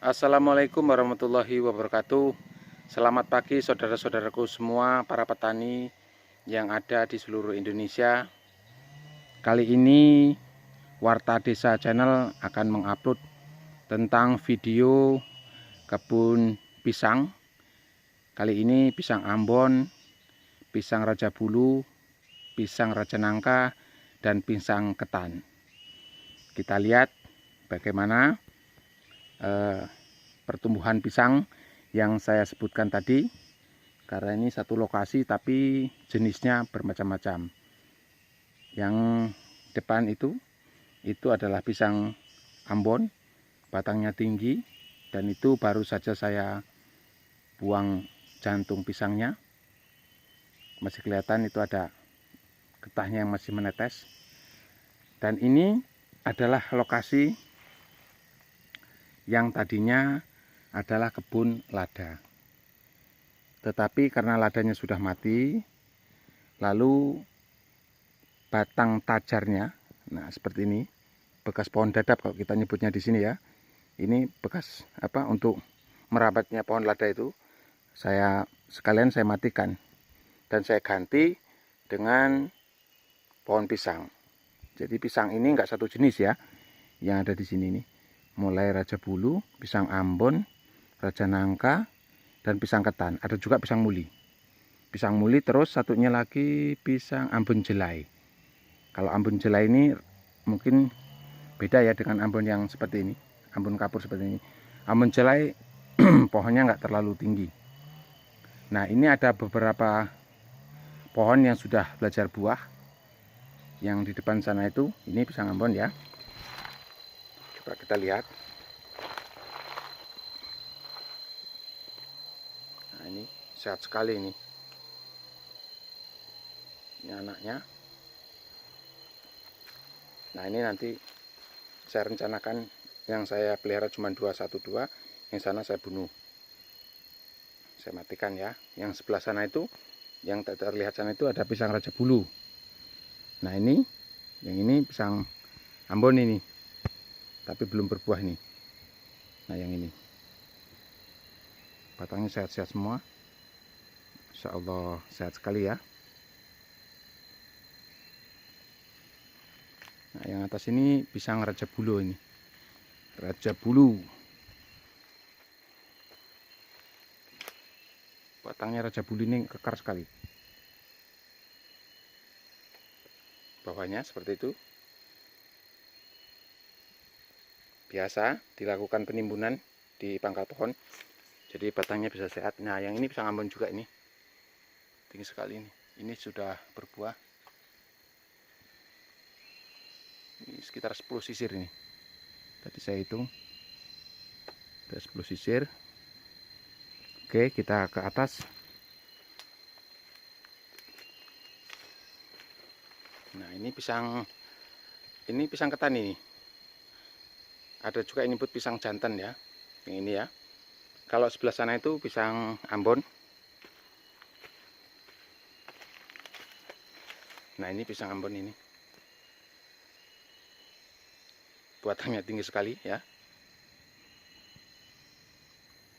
Assalamualaikum warahmatullahi wabarakatuh. Selamat pagi saudara-saudaraku semua, para petani yang ada di seluruh Indonesia. Kali ini Warta Desa Channel akan mengupload tentang video kebun pisang. Kali ini pisang Ambon, pisang Raja Bulu, pisang Raja Nangka, dan pisang ketan. Kita lihat bagaimana pertumbuhan pisang yang saya sebutkan tadi, karena ini satu lokasi tapi jenisnya bermacam-macam. Yang depan itu adalah pisang Ambon, batangnya tinggi, dan itu baru saja saya buang jantung pisangnya. Masih kelihatan itu ada getahnya yang masih menetes. Dan ini adalah lokasi yang tadinya adalah kebun lada, tetapi karena ladanya sudah mati, lalu batang tajarnya, nah seperti ini, bekas pohon dadap kalau kita nyebutnya di sini ya, ini bekas untuk merabatnya pohon lada itu, sekalian saya matikan dan saya ganti dengan pohon pisang. Jadi pisang ini enggak satu jenis ya, yang ada di sini nih, mulai Raja Bulu, pisang Ambon, Raja Nangka, dan pisang ketan. Ada juga pisang muli. Pisang muli, terus satunya lagi pisang Ambon Jelai. Kalau Ambon Jelai ini mungkin beda ya dengan Ambon yang seperti ini, Ambon kapur seperti ini. Ambon Jelai pohonnya nggak terlalu tinggi. Nah, ini ada beberapa pohon yang sudah belajar buah. Yang di depan sana itu, ini pisang Ambon ya. Coba kita lihat. Nah, ini sehat sekali ini. Ini anaknya. Nah, ini nanti saya rencanakan yang saya pelihara cuma 212, yang sana saya bunuh. Saya matikan ya. Yang sebelah sana itu, yang tak terlihat sana itu ada pisang Raja Bulu. Nah, ini, yang ini pisang Ambon ini. Tapi belum berbuah nih. Nah, yang ini. Batangnya sehat-sehat semua. Insya Allah sehat sekali ya. Nah, yang atas ini pisang Raja Bulu ini. Raja Bulu. Batangnya Raja Bulu ini kekar sekali. Bawahnya seperti itu. Biasa dilakukan penimbunan di pangkal pohon. Jadi batangnya bisa sehat. Nah, yang ini pisang Ambon juga ini. Tinggi sekali ini. Ini sudah berbuah. Ini sekitar 10 sisir ini. Tadi saya hitung. Ada 10 sisir. Oke, kita ke atas. Nah, ini pisang ketan ini. Ada juga ini buat pisang jantan ya. Yang ini ya. Kalau sebelah sana itu pisang Ambon. Nah, ini pisang Ambon ini. Batangnya tinggi sekali ya.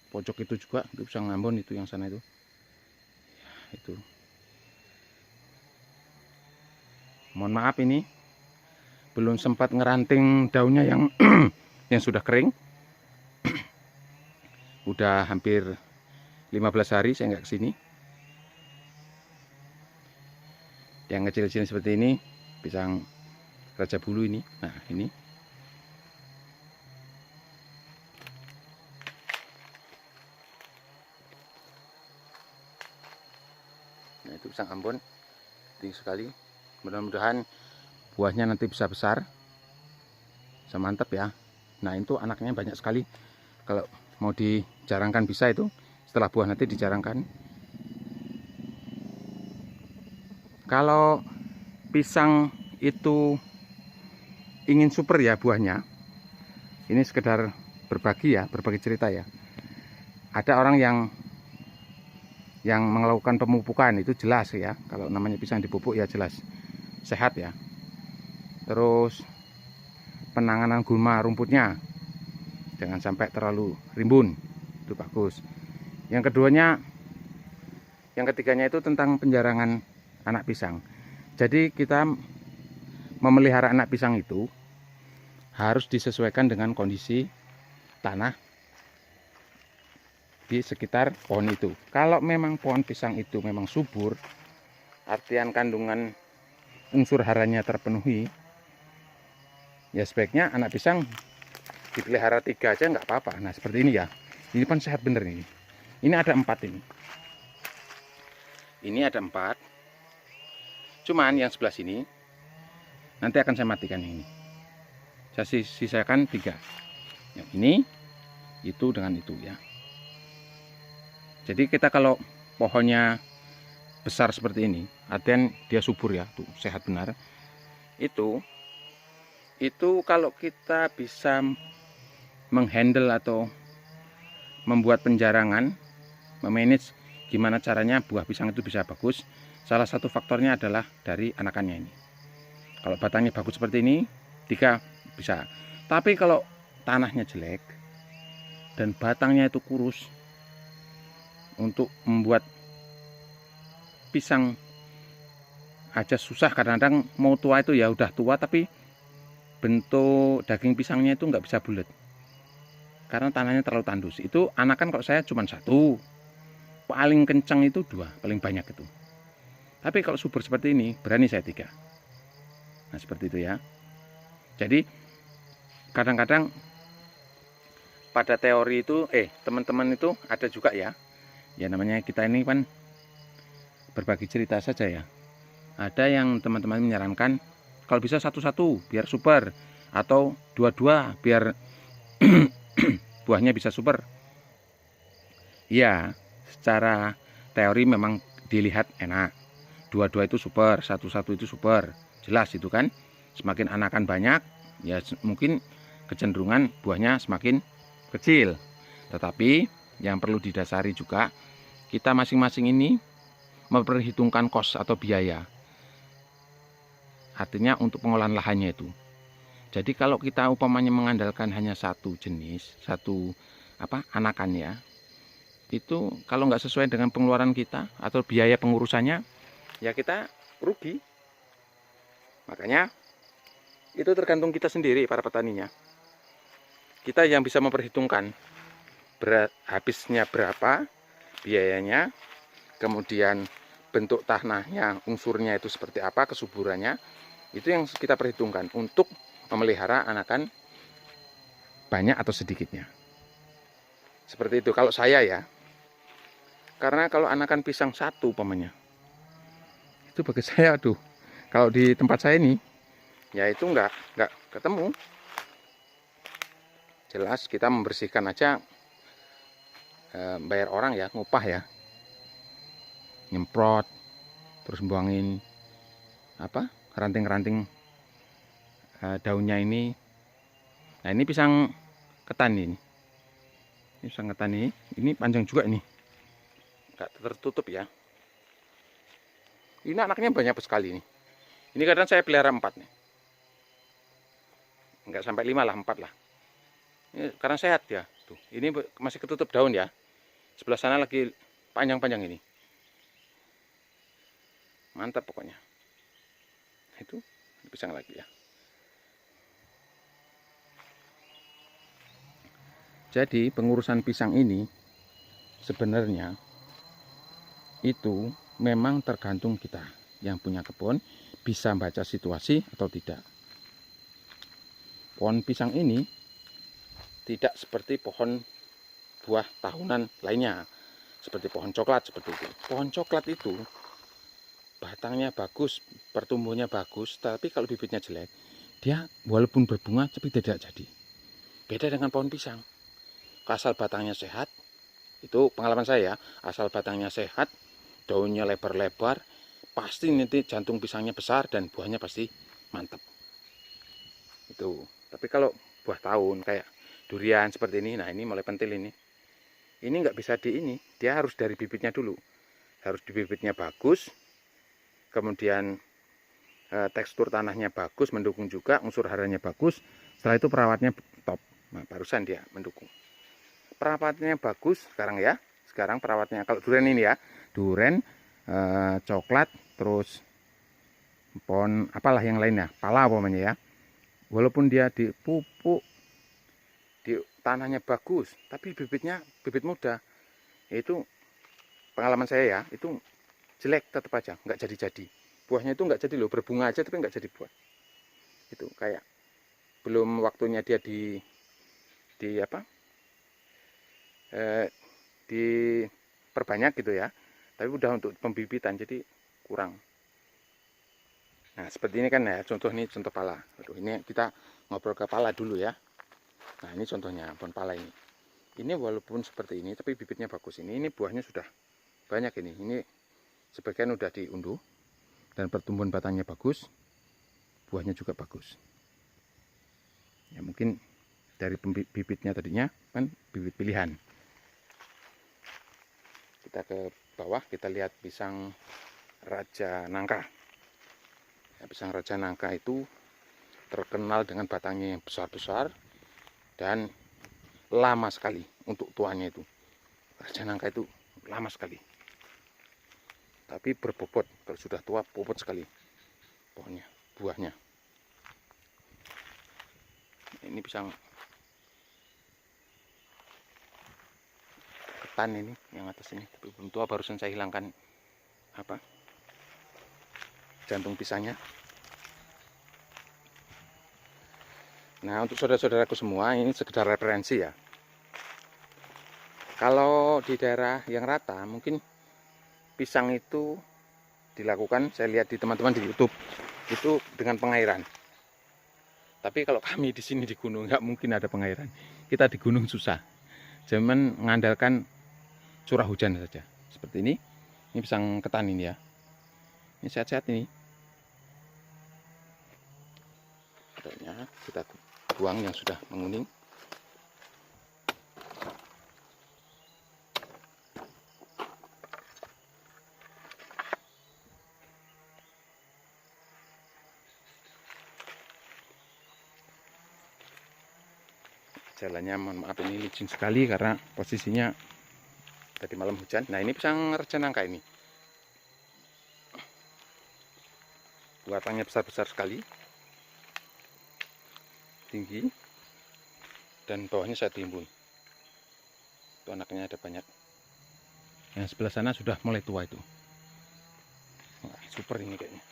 Pojok itu juga itu pisang Ambon itu yang sana itu. Ya, itu. Mohon maaf ini belum sempat ngeranting daunnya yang yang sudah kering. Udah hampir 15 hari saya nggak kesini. Yang kecil-kecil seperti ini pisang Raja Bulu ini. Nah, ini. Nah, itu pisang Ambon tinggi sekali. Mudah-mudahan buahnya nanti bisa besar, bisa mantap ya. Nah, itu anaknya banyak sekali. Kalau mau dijarangkan bisa itu, setelah buah nanti dijarangkan. Kalau pisang itu ingin super ya buahnya, ini sekedar berbagi ya, berbagi cerita ya. Ada orang yang melakukan pemupukan, itu jelas ya. Kalau namanya pisang dipupuk ya jelas sehat ya. Terus penanganan gulma rumputnya jangan sampai terlalu rimbun, itu bagus. Yang ketiganya itu tentang penjarangan anak pisang. Jadi kita memelihara anak pisang itu harus disesuaikan dengan kondisi tanah di sekitar pohon itu. Kalau memang pohon pisang itu memang subur, artian kandungan unsur haranya terpenuhi, ya sebaiknya anak pisang dipelihara 3 aja nggak apa-apa. Nah seperti ini ya, ini kan sehat bener ini. Ini ada 4 ini. Ini ada 4. Cuman yang sebelah sini nanti akan saya matikan ini. Saya sisakan 3. Yang ini, itu dengan itu ya. Jadi kita kalau pohonnya besar seperti ini, artian dia subur ya, tuh sehat benar. Itu kalau kita bisa menghandle atau membuat penjarangan, memanage gimana caranya buah pisang itu bisa bagus. Salah satu faktornya adalah dari anakannya ini. Kalau batangnya bagus seperti ini, 3 bisa. Tapi kalau tanahnya jelek dan batangnya itu kurus, untuk membuat pisang aja susah. Kadang-kadang mau tua itu ya udah tua, tapi bentuk daging pisangnya itu nggak bisa bulat karena tanahnya terlalu tandus. Itu anakan kalau saya cuma 1, paling kencang itu 2, paling banyak itu. Tapi kalau subur seperti ini berani saya 3. Nah seperti itu ya. Jadi kadang-kadang pada teori itu teman-teman itu ada juga ya namanya kita ini kan berbagi cerita saja ya. Ada yang teman-teman menyarankan kalau bisa 1-1 biar super, atau 2-2 biar buahnya bisa super. Ya secara teori memang dilihat enak, 2-2 itu super, 1-1 itu super, jelas itu kan. Semakin anakan banyak ya mungkin kecenderungan buahnya semakin kecil. Tetapi yang perlu didasari juga, kita masing-masing ini memperhitungkan kos atau biaya, artinya untuk pengolahan lahannya itu. Jadi kalau kita umpamanya mengandalkan hanya 1 jenis, 1 anakan ya, itu kalau nggak sesuai dengan pengeluaran kita atau biaya pengurusannya, ya kita rugi. Makanya itu tergantung kita sendiri, para petaninya. Kita yang bisa memperhitungkan habisnya berapa, biayanya, kemudian bentuk tanahnya, unsurnya itu seperti apa, kesuburannya, itu yang kita perhitungkan untuk memelihara anakan banyak atau sedikitnya. Seperti itu kalau saya ya. Karena kalau anakan pisang 1 umpamanya, itu bagi saya aduh, kalau di tempat saya ini ya itu nggak ketemu. Jelas kita membersihkan aja, bayar orang ya, ngupah ya, nyemprot, terus buangin ranting-ranting daunnya ini. Nah ini pisang ketan ini pisang ketan ini panjang juga nih, nggak tertutup ya. Ini anaknya banyak sekali nih. Ini kadang saya pelihara 4 nih, nggak sampai 5 lah, 4 lah. Ini karena sehat ya. Tuh, ini masih ketutup daun ya. Sebelah sana lagi panjang-panjang ini. Mantap pokoknya. Itu pisang lagi ya. Jadi pengurusan pisang ini sebenarnya itu memang tergantung kita yang punya kebun bisa baca situasi atau tidak. Pohon pisang ini tidak seperti pohon buah tahunan lainnya, seperti pohon coklat seperti itu. Pohon coklat itu batangnya bagus, pertumbuhannya bagus, tapi kalau bibitnya jelek, dia walaupun berbunga tapi tidak jadi. Beda dengan pohon pisang. Asal batangnya sehat, itu pengalaman saya, asal batangnya sehat, daunnya lebar-lebar, pasti nanti jantung pisangnya besar dan buahnya pasti mantap. Itu. Tapi kalau buah tahun kayak durian seperti ini, nah ini mulai pentil ini. Ini nggak bisa dia harus dari bibitnya dulu. Harus di bibitnya bagus, kemudian tekstur tanahnya bagus, mendukung juga, unsur haranya bagus. Setelah itu perawatnya top. Nah, barusan dia mendukung. Perawatannya bagus sekarang ya. Sekarang perawatannya kalau duren ini ya, duren, coklat, terus pohon apalah yang lainnya, pala pokoknya ya. Walaupun dia dipupuk, di tanahnya bagus, tapi bibitnya bibit muda, itu pengalaman saya ya, itu jelek tetap aja, nggak jadi-jadi. Buahnya itu nggak jadi loh, berbunga aja tapi nggak jadi buah. Itu kayak belum waktunya dia di apa? Diperbanyak gitu ya. Tapi udah untuk pembibitan jadi kurang. Nah, seperti ini kan ya, contoh ini contoh pala. Aduh, ini kita ngobrol ke pala dulu ya. Nah, ini contohnya pohon pala ini. Ini walaupun seperti ini tapi bibitnya bagus. Ini buahnya sudah banyak ini. Ini sebagian udah diunduh dan pertumbuhan batangnya bagus. Buahnya juga bagus. Ya mungkin dari bibitnya tadinya kan bibit pilihan. Kita ke bawah, kita lihat pisang Raja Nangka. Ya, pisang Raja Nangka itu terkenal dengan batangnya yang besar-besar dan lama sekali untuk tuanya itu. Raja Nangka itu lama sekali. Tapi berbobot, kalau sudah tua bobot sekali pohonnya, buahnya. Ini pisang ketan ini yang atas ini, tapi belum tua, barusan saya hilangkan apa jantung pisangnya. Nah, untuk saudara-saudaraku semua, ini sekedar referensi ya. Kalau di daerah yang rata mungkin pisang itu dilakukan, saya lihat di teman-teman di YouTube itu dengan pengairan. Tapi kalau kami di sini di gunung nggak mungkin ada pengairan. Kita di gunung susah. Cuman mengandalkan curah hujan saja. Seperti ini. Ini pisang ketan ini ya. Ini sehat-sehat ini. Adanya kita buang yang sudah menguning. Jalannya mohon maaf ini licin sekali karena posisinya tadi malam hujan. Nah, ini pisang Raja Nangka ini. Batangnya besar-besar sekali. Tinggi. Dan bawahnya saya timbun. Itu anaknya ada banyak. Yang sebelah sana sudah mulai tua itu. Wah, super ini kayaknya.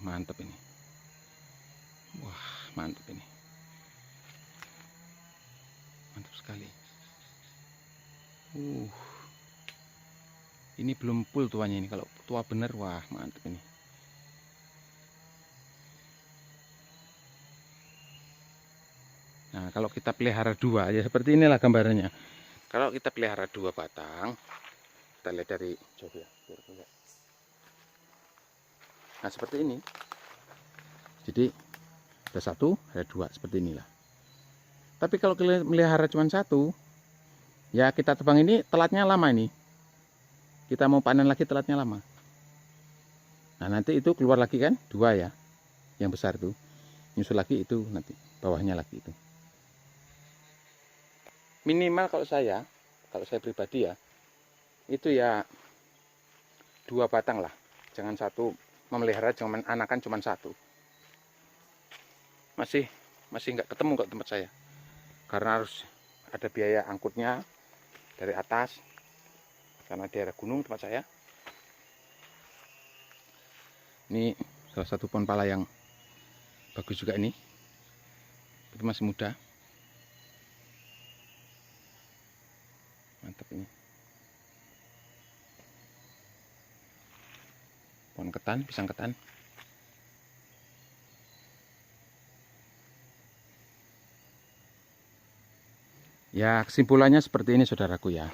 Mantap ini. Wah, mantap ini. Mantap sekali. Ini belum full tuanya ini. Kalau tua bener, wah mantap ini. Nah, kalau kita pelihara dua, ya seperti inilah gambarannya. Kalau kita pelihara dua batang, kita lihat dari jauh ya. Nah, seperti ini. Jadi ada satu, ada dua, seperti inilah. Tapi kalau kita melihara cuma satu, ya kita tebang ini telatnya lama ini. Kita mau panen lagi telatnya lama. Nah, nanti itu keluar lagi kan, dua ya, yang besar tuh. Nyusul lagi itu nanti, bawahnya lagi itu. Minimal kalau saya pribadi ya, itu ya 2 batang lah. Jangan satu, memelihara cuman anakan cuman satu. Masih nggak ketemu kok tempat saya. Karena harus ada biaya angkutnya dari atas. Karena daerah gunung tempat saya. Ini salah satu pohon pala yang bagus juga ini. Itu masih muda. Mantap ini. Pohon ketan, pisang ketan. Ya, kesimpulannya seperti ini saudaraku ya.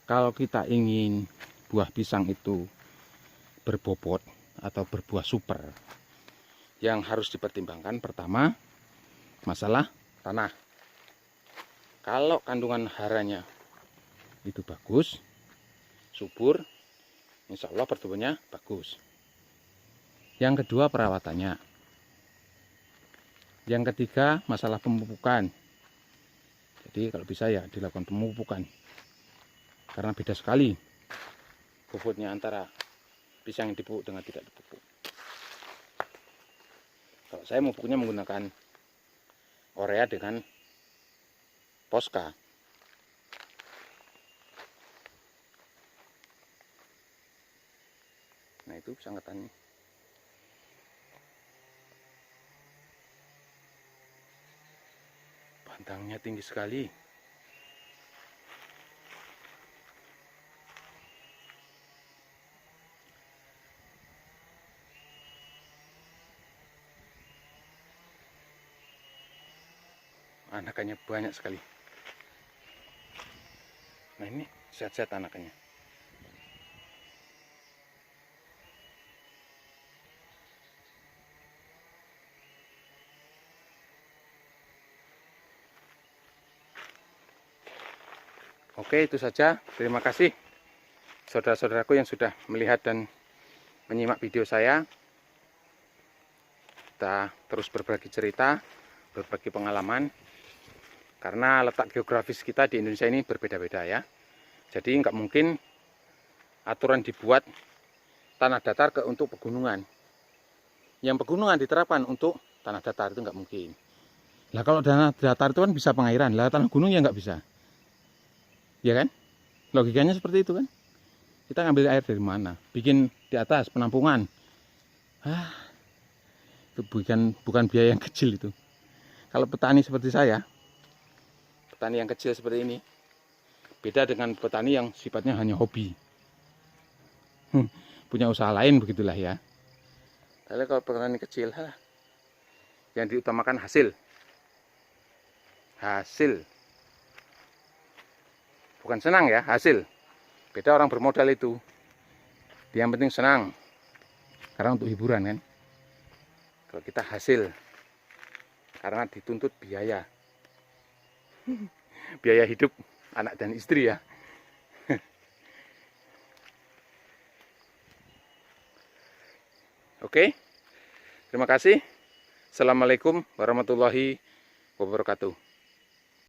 Kalau kita ingin buah pisang itu berbobot atau berbuah super, yang harus dipertimbangkan pertama masalah tanah. Kalau kandungan haranya itu bagus, subur, insya Allah pertumbuhannya bagus. Yang kedua perawatannya. Yang ketiga, masalah pemupukan. Jadi kalau bisa ya dilakukan pemupukan. Karena beda sekali bobotnya antara pisang yang dipupuk dengan tidak dipupuk. Kalau saya memupuknya menggunakan urea dengan Posca. Nah itu pisang ketannya. Batangnya tinggi sekali. Anakannya banyak sekali. Nah ini sehat-sehat anakannya. Oke, itu saja. Terima kasih saudara-saudaraku yang sudah melihat dan menyimak video saya. Kita terus berbagi cerita, berbagi pengalaman. Karena letak geografis kita di Indonesia ini berbeda-beda ya. Jadi nggak mungkin aturan dibuat tanah datar untuk pegunungan. Yang pegunungan diterapkan untuk tanah datar itu nggak mungkin. Lah kalau tanah datar itu kan bisa pengairan, lah tanah gunung ya nggak bisa. Ya kan? Logikanya seperti itu kan? Kita ngambil air dari mana? Bikin di atas penampungan. Itu bukan biaya yang kecil itu. Kalau petani seperti saya, petani yang kecil seperti ini, beda dengan petani yang sifatnya hanya hobi. Punya usaha lain begitulah ya. Tapi kalau petani kecil, yang diutamakan hasil. Hasil. Bukan senang ya, hasil. Beda orang bermodal itu. Dia yang penting senang. Karena untuk hiburan kan. Kalau kita hasil. Karena dituntut biaya. Biaya hidup anak dan istri ya. Oke. Terima kasih. Assalamualaikum warahmatullahi wabarakatuh.